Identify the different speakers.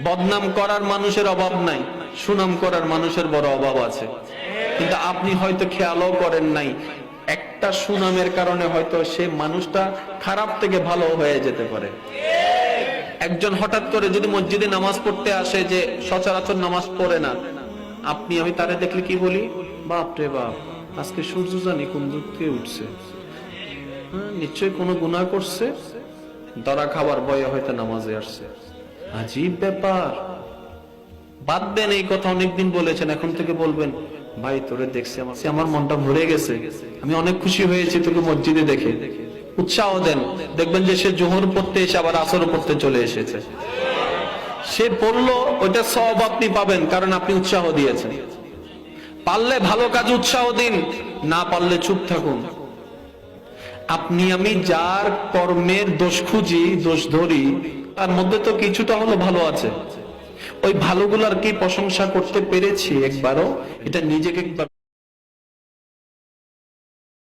Speaker 1: বদনাম করার মানুষের অভাব নাই, সুনাম করার মানুষের বড় অভাব আছে। কিন্তু আপনি হয়তো খেয়ালও করেন নাই, একটা সুনামের কারণে হয়তো সে মানুষটা খারাপ থেকে ভালো হয়ে যেতে পারে। একজন হঠাৎ করে যদি মসজিদে নামাজ পড়তে আসে, যে সচরাচর নামাজ পড়ে না, আপনি আমি তারে দেখলে কি বলি? বাপ রে বাপ, আজকে সূর্য জানি কোন দিক থেকে উঠছে, নিশ্চয়ই কোনো গুনাহ করছে, ধরা খাবার ভয়ে হয়তো নামাজে আসছে। আজীব ব্যাপার। বাদ দেন এই কথা, অনেকদিন বলেছেন, এখন থেকে বলবেন ভাই তোরে দেখছি আমার মনটা ভরে গেছে, আমি অনেক খুশি হয়েছি তোকে মসজিদে দেখে। উৎসাহ দেন, দেখবেন যে সে জোহর পড়তে এসে আবার আসর পড়তে চলে এসেছে। সে পড়লো, ওইটা সওয়াব আপনি পাবেন, কারণ আপনি উৎসাহ দিয়েছেন। পারলে ভালো কাজ উৎসাহ দিন, না পারলে চুপ থাকুন। আপনি আমি যার কর্মের দোষ খুঁজি, দোষ ধরি, তার মধ্যে তো কিছুটা হলো ভালো আছে। ওই ভালোগুলার কি প্রশংসা করতে পেরেছি একবারও? এটা নিজেকে একবার